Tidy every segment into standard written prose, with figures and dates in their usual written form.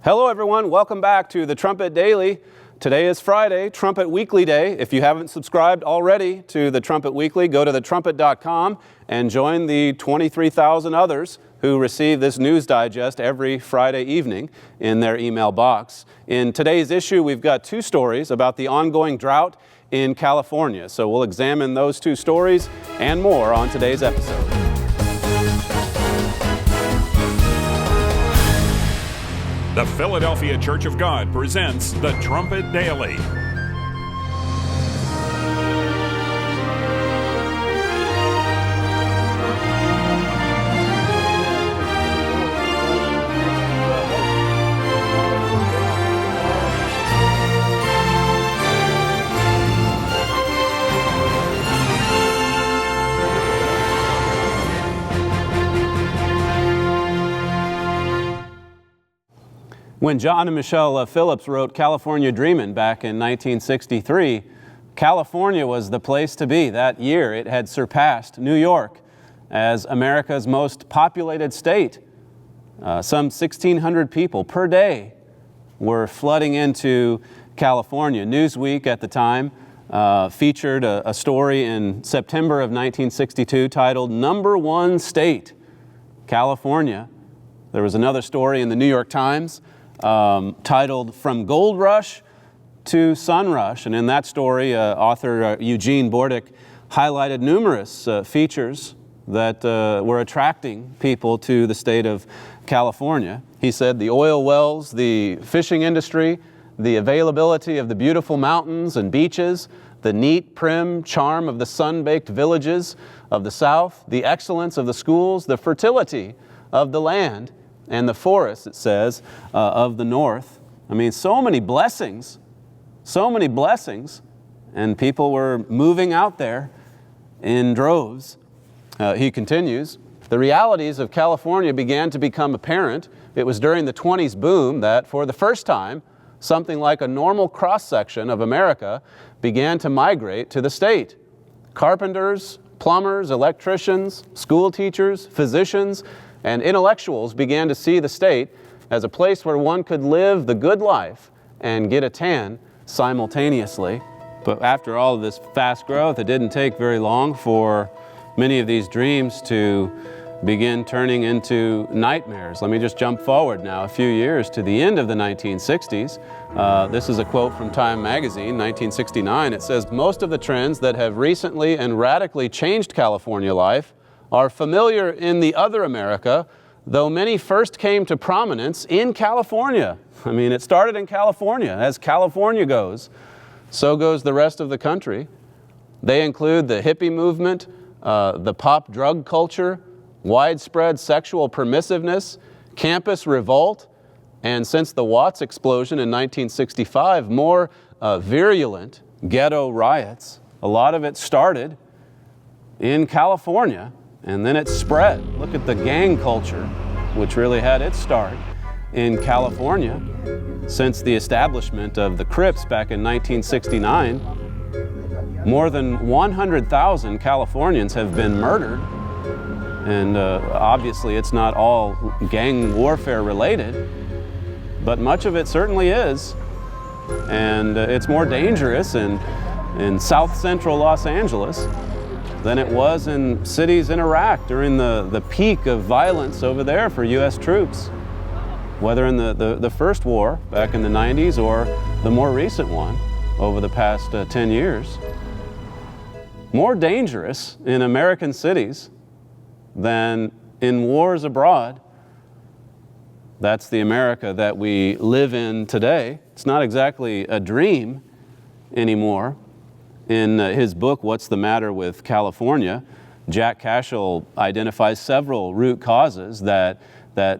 Hello everyone, welcome back to the Trumpet Daily. Today is Friday, Trumpet Weekly Day. If you haven't subscribed already to the Trumpet Weekly, go to thetrumpet.com and join the 23,000 others who receive this news digest every Friday evening in their email box. In today's issue, we've got two stories about the ongoing drought in California. So we'll examine those two stories and more on today's episode. The Philadelphia Church of God presents the Trumpet Daily. When John and Michelle Phillips wrote California Dreamin' back in 1963, California was the place to be. That year it had surpassed New York as America's most populated state. Some 1,600 people per day were flooding into California. Newsweek at the time featured a story in September of 1962 titled "Number One State, California." There was another story in the New York Times titled "From Gold Rush to Sun Rush," and in that story, author Eugene Bordick highlighted numerous features that were attracting people to the state of California. He said the oil wells, the fishing industry, the availability of the beautiful mountains and beaches, the neat, prim charm of the sun-baked villages of the South, the excellence of the schools, the fertility of the land, and the forests, it says, of the North. I mean, so many blessings, and people were moving out there in droves. He continues, the realities of California began to become apparent. It was during the 20s boom that, for the first time, something like a normal cross-section of America began to migrate to the state. Carpenters, plumbers, electricians, school teachers, physicians, and intellectuals began to see the state as a place where one could live the good life and get a tan simultaneously. But after all of this fast growth, it didn't take very long for many of these dreams to begin turning into nightmares. Let me just jump forward now a few years to the end of the 1960s. This is a quote from Time magazine, 1969. It says, "Most of the trends that have recently and radically changed California life are familiar in the other America, though many first came to prominence in California." I mean, it started in California. As California goes, so goes the rest of the country. They include the hippie movement, the pop drug culture, widespread sexual permissiveness, campus revolt, and since the Watts explosion in 1965, more virulent ghetto riots. A lot of it started in California, and then it spread. Look at the gang culture, which really had its start in California. Since the establishment of the Crips back in 1969, more than 100,000 Californians have been murdered. And obviously it's not all gang warfare related, but much of it certainly is. And it's more dangerous in South Central Los Angeles than it was in cities in Iraq during the peak of violence over there for U.S. troops, whether in the first war back in the 90s or the more recent one over the past 10 years. More dangerous in American cities than in wars abroad. That's the America that we live in today. It's not exactly a dream anymore. In his book, What's the Matter with California, Jack Cashel identifies several root causes that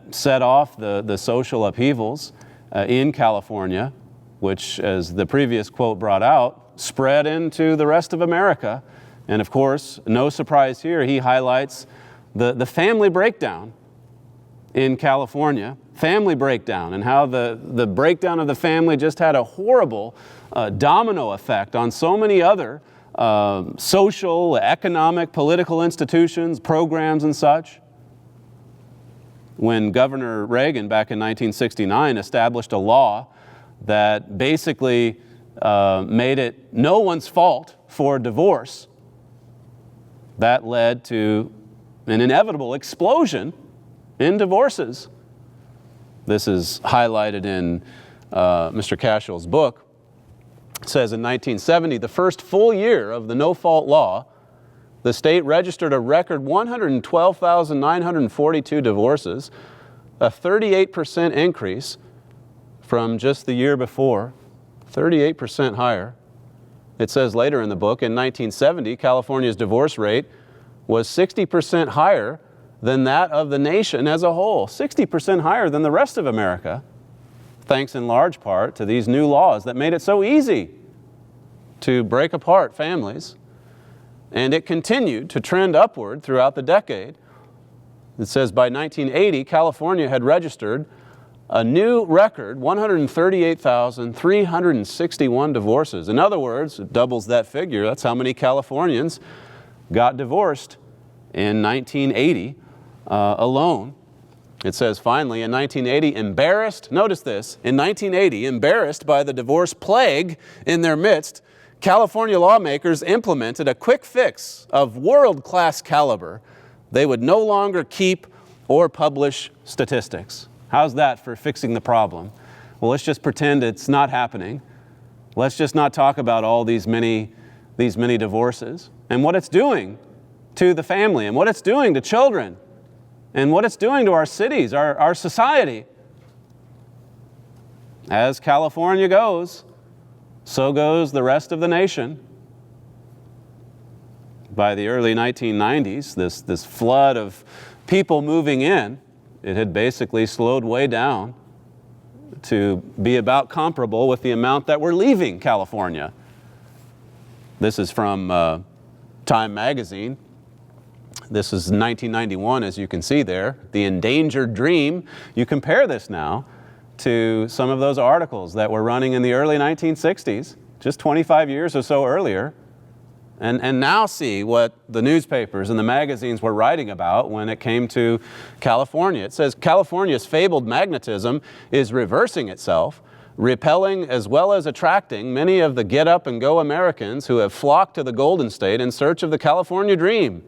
set off the social upheavals in California, which, as the previous quote brought out, spread into the rest of America. And of course, no surprise here, he highlights the family breakdown in California, family breakdown, and how the breakdown of the family just had a horrible domino effect on so many other social, economic, political institutions, programs, and such. when Governor Reagan back in 1969 established a law that basically made it no one's fault for divorce. That led to an inevitable explosion in divorces. This is highlighted in Mr. Cashell's book. It says in 1970, the first full year of the no-fault law, the state registered a record 112,942 divorces, a 38% increase from just the year before, 38% higher. It says later in the book, in 1970, California's divorce rate was 60% higher than that of the nation as a whole, 60% higher than the rest of America, thanks in large part to these new laws that made it so easy to break apart families. And it continued to trend upward throughout the decade. It says by 1980, California had registered a new record, 138,361 divorces. In other words, it doubles that figure. That's how many Californians got divorced in 1980 alone. It says finally in 1980, embarrassed, notice this, in 1980, embarrassed by the divorce plague in their midst, California lawmakers implemented a quick fix of world-class caliber. They would no longer keep or publish statistics. How's that for fixing the problem? Well, let's just pretend it's not happening. Let's just not talk about all these many divorces and what it's doing to the family and what it's doing to children and what it's doing to our cities, our society. As California goes, so goes the rest of the nation. By the early 1990s, this flood of people moving in, it had basically slowed way down to be about comparable with the amount that were leaving California. This is from Time magazine. This is 1991, as you can see there, the endangered dream. You compare this now to some of those articles that were running in the early 1960s, just 25 years or so earlier, and now see what the newspapers and the magazines were writing about when it came to California. It says California's fabled magnetism is reversing itself, repelling as well as attracting many of the get-up-and-go Americans who have flocked to the Golden State in search of the California dream.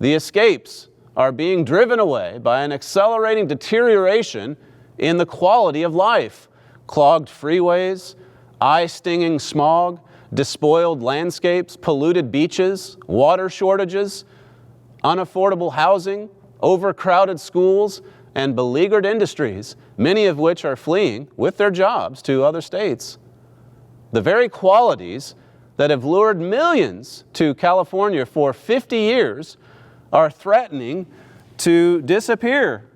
The escapes are being driven away by an accelerating deterioration in the quality of life. Clogged freeways, eye-stinging smog, despoiled landscapes, polluted beaches, water shortages, unaffordable housing, overcrowded schools, and beleaguered industries, many of which are fleeing with their jobs to other states. The very qualities that have lured millions to California for 50 years are threatening to disappear.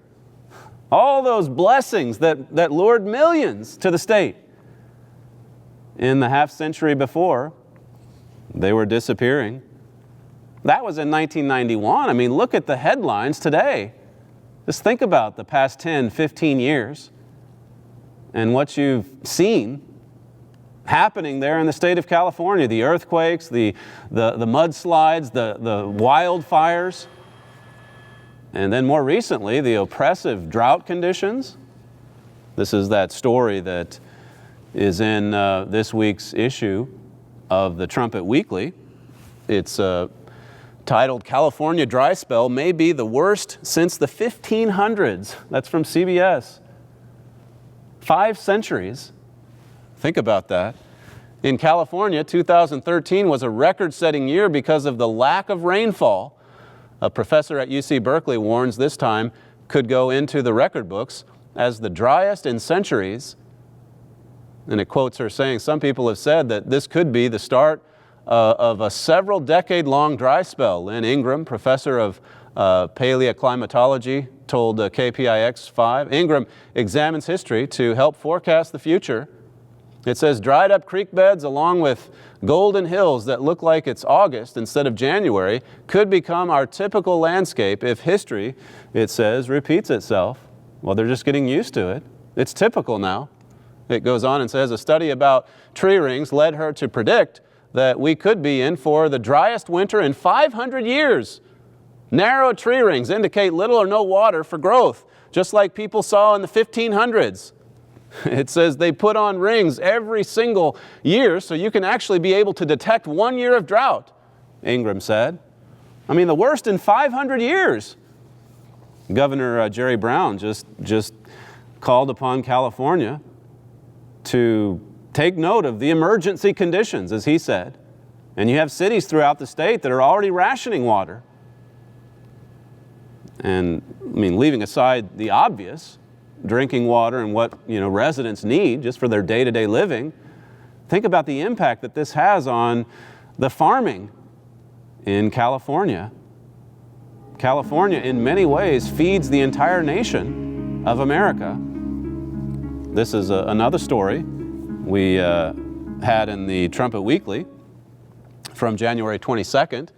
All those blessings that lured millions to the state in the half century before, they were disappearing. That was in 1991. I mean, look at the headlines today. Just think about the past 10, 15 years and what you've seen happening there in the state of California. The earthquakes, the mudslides, the wildfires, and then more recently, the oppressive drought conditions. This is that story that is in this week's issue of the Trumpet Weekly. It's titled, California Dry Spell May Be the Worst Since the 1500s. That's from CBS. 5 centuries. Think about that. In California, 2013 was a record-setting year because of the lack of rainfall. A professor at UC Berkeley warns this time could go into the record books as the driest in centuries. And it quotes her saying, some people have said that this could be the start of a several decade-long dry spell. Lynn Ingram, professor of paleoclimatology, told KPIX-5. Ingram examines history to help forecast the future. It says dried up creek beds along with golden hills that look like it's August instead of January could become our typical landscape if history, it says, repeats itself. Well, they're just getting used to it. It's typical now. It goes on and says a study about tree rings led her to predict that we could be in for the driest winter in 500 years. Narrow tree rings indicate little or no water for growth. just like people saw in the 1500s. It says they put on rings every single year so you can actually be able to detect 1 year of drought, Ingram said. I mean, the worst in 500 years. Governor Jerry Brown just called upon California to take note of the emergency conditions, as he said. And you have cities throughout the state that are already rationing water. And, I mean, leaving aside the obvious, drinking water and what, residents need just for their day-to-day living, think about the impact that this has on the farming in California. California, in many ways, feeds the entire nation of America. This is another story we had in the Trumpet Weekly from January 22nd.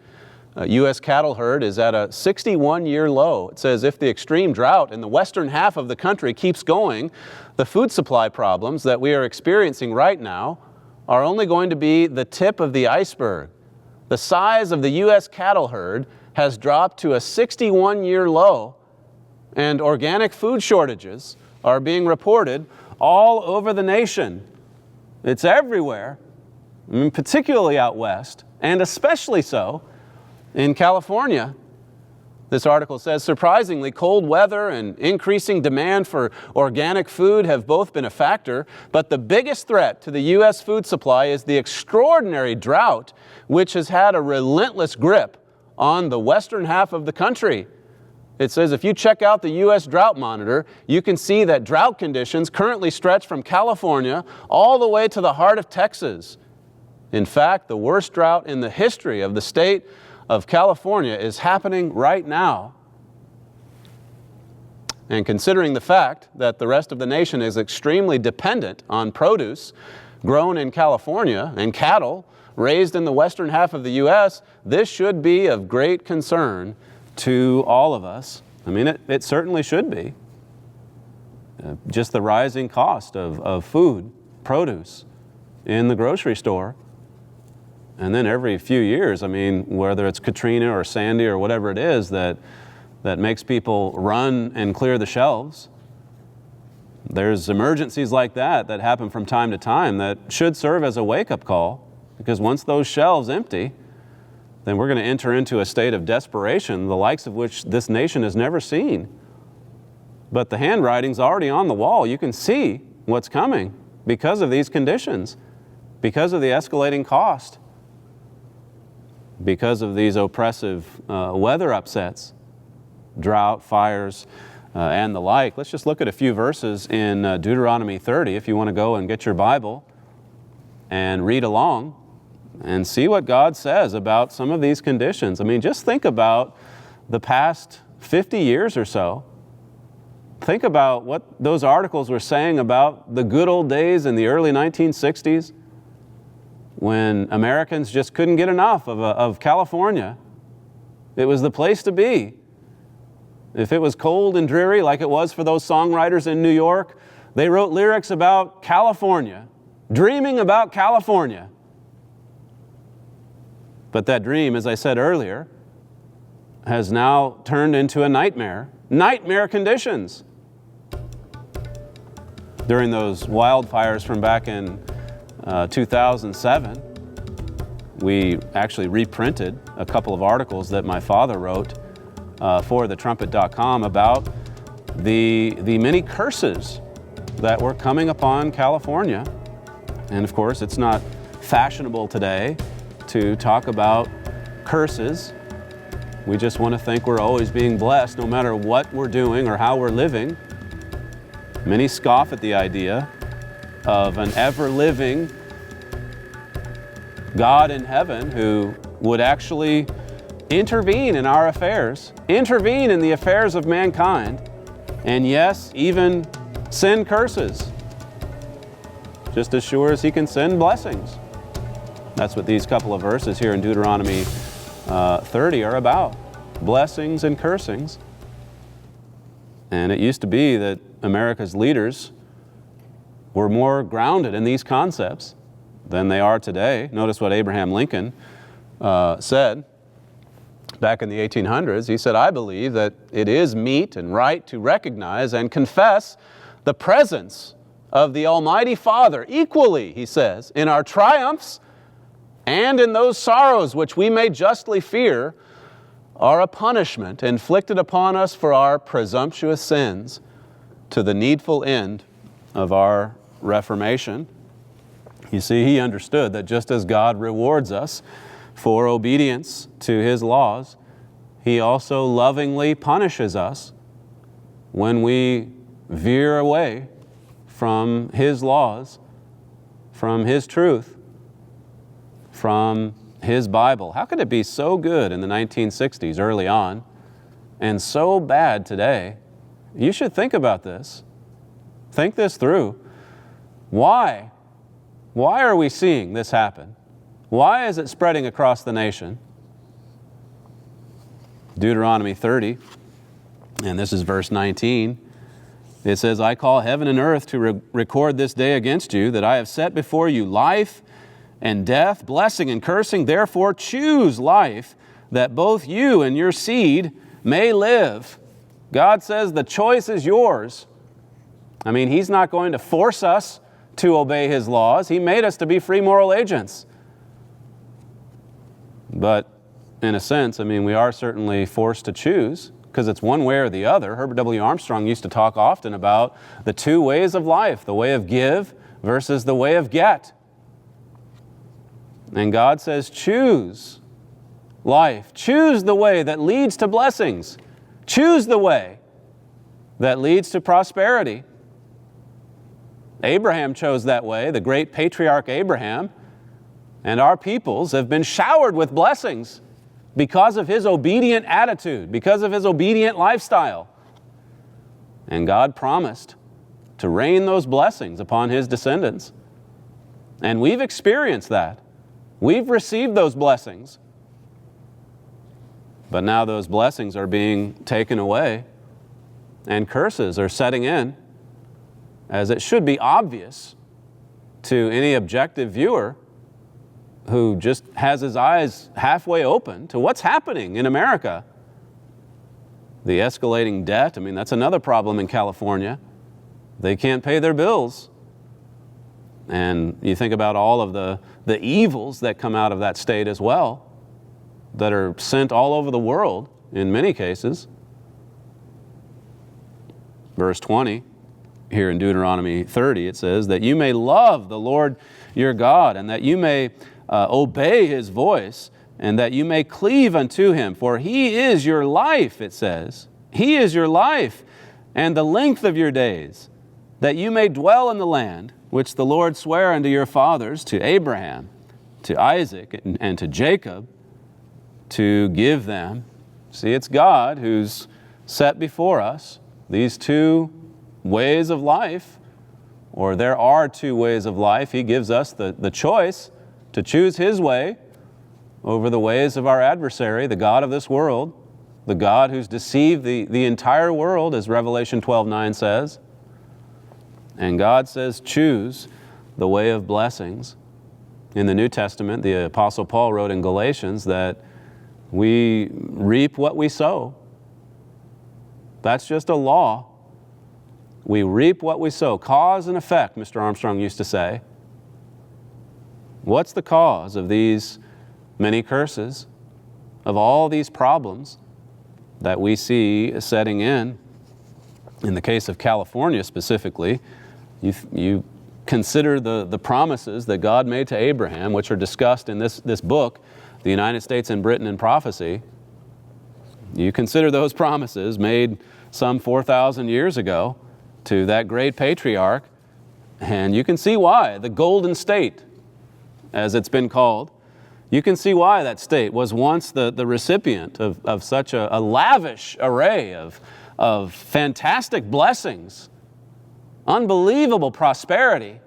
U.S. cattle herd is at a 61-year low. It says if the extreme drought in the western half of the country keeps going, the food supply problems that we are experiencing right now are only going to be the tip of the iceberg. The size of the U.S. cattle herd has dropped to a 61-year low, and organic food shortages are being reported all over the nation. It's everywhere, I mean, particularly out west, and especially so in California. This article says, surprisingly, cold weather and increasing demand for organic food have both been a factor, but the biggest threat to the U.S. food supply is the extraordinary drought, which has had a relentless grip on the western half of the country. It says if you check out the U.S. Drought Monitor, you can see that drought conditions currently stretch from California all the way to the heart of Texas. In fact, the worst drought in the history of the state of California is happening right now. And considering the fact that the rest of the nation is extremely dependent on produce grown in California and cattle raised in the western half of the U.S., this should be of great concern to all of us. I mean, it certainly should be. Just the rising cost of food, produce in the grocery store. And then every few years, I mean, whether it's Katrina or Sandy or whatever it is that makes people run and clear the shelves, there's emergencies like that happen from time to time that should serve as a wake-up call, because once those shelves empty, then we're going to enter into a state of desperation, the likes of which this nation has never seen. But the handwriting's already on the wall. You can see what's coming because of these conditions, because of the escalating cost, because of these oppressive weather upsets, drought, fires, and the like. Let's just look at a few verses in Deuteronomy 30, if you want to go and get your Bible and read along and see what God says about some of these conditions. I mean, just think about the past 50 years or so. Think about what those articles were saying about the good old days in the early 1960s, when Americans just couldn't get enough of California. It was the place to be. If it was cold and dreary like it was for those songwriters in New York, they wrote lyrics about California, dreaming about California. But that dream, as I said earlier, has now turned into a nightmare. Nightmare conditions. During those wildfires from back in 2007, we actually reprinted a couple of articles that my father wrote for thetrumpet.com about the many curses that were coming upon California. And of course, it's not fashionable today to talk about curses. We just want to think we're always being blessed no matter what we're doing or how we're living. Many scoff at the idea of an ever-living God in heaven who would actually intervene in our affairs, intervene in the affairs of mankind, and yes, even send curses, just as sure as he can send blessings. That's what these couple of verses here in Deuteronomy 30 are about, blessings and cursings. And it used to be that America's leaders were more grounded in these concepts than they are today. Notice what Abraham Lincoln said. back in the 1800s, he said, I believe that it is meet and right to recognize and confess the presence of the Almighty Father equally, he says, in our triumphs and in those sorrows which we may justly fear are a punishment inflicted upon us for our presumptuous sins to the needful end of our reformation. You see, he understood that just as God rewards us for obedience to His laws, He also lovingly punishes us when we veer away from His laws, from His truth, from His Bible. How could it be so good in the 1960s, early on, and so bad today? You should think about this. Think this through. Why? Why are we seeing this happen? Why is it spreading across the nation? Deuteronomy 30, and this is verse 19. It says, I call heaven and earth to record this day against you, that I have set before you life and death, blessing and cursing. Therefore choose life, that both you and your seed may live. God says the choice is yours. I mean, He's not going to force us to obey His laws. He made us to be free moral agents. But in a sense, I mean, we are certainly forced to choose, because it's one way or the other. Herbert W. Armstrong used to talk often about the two ways of life, the way of give versus the way of get. And God says, choose life. Choose the way that leads to blessings. Choose the way that leads to prosperity. Abraham chose that way, the great patriarch Abraham, and our peoples have been showered with blessings because of his obedient attitude, because of his obedient lifestyle. And God promised to rain those blessings upon His descendants. And we've experienced that. We've received those blessings. But now those blessings are being taken away, and curses are setting in, as it should be obvious to any objective viewer who just has his eyes halfway open to what's happening in America. The escalating debt, I mean, that's another problem in California. They can't pay their bills. And you think about all of the evils that come out of that state as well, that are sent all over the world in many cases. Verse 20, here in Deuteronomy 30, it says, that you may love the Lord your God, and that you may obey His voice, and that you may cleave unto Him. For He is your life, it says. He is your life, and the length of your days, that you may dwell in the land which the Lord sware unto your fathers, to Abraham, to Isaac, and to Jacob, to give them. See, it's God who's set before us these two ways of life, or there are two ways of life. He gives us the choice to choose His way over the ways of our adversary, the God of this world, the God who's deceived the entire world, as Revelation 12:9 says. And God says, choose the way of blessings. In the New Testament, the Apostle Paul wrote in Galatians that we reap what we sow. That's just a law. We reap what we sow. Cause and effect, Mr. Armstrong used to say. What's the cause of these many curses, of all these problems that we see setting in? In the case of California specifically, you consider the promises that God made to Abraham, which are discussed in this book, The United States and Britain in Prophecy. You consider those promises made some 4,000 years ago to that great patriarch, and you can see why the Golden State, as it's been called, you can see why that state was once the recipient of such a lavish array of fantastic blessings, unbelievable prosperity,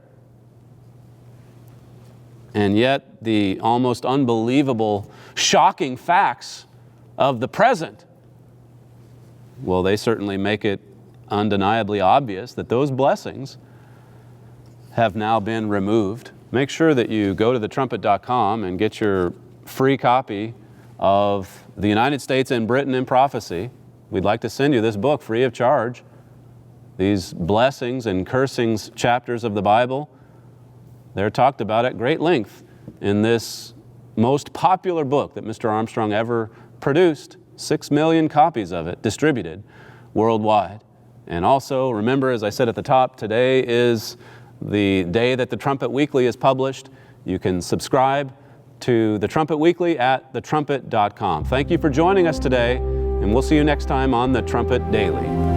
and yet the almost unbelievable, shocking facts of the present, well, they certainly make it undeniably obvious that those blessings have now been removed. Make sure that you go to thetrumpet.com and get your free copy of the United States and Britain in prophecy, we'd like to send you this book free of charge. These blessings and cursings chapters of the Bible, they're talked about at great length in this most popular book that Mr. Armstrong ever produced. 6 million copies of it distributed worldwide. And also, remember, as I said at the top, today is the day that the Trumpet Weekly is published. You can subscribe to the Trumpet Weekly at thetrumpet.com. Thank you for joining us today, and we'll see you next time on the Trumpet Daily.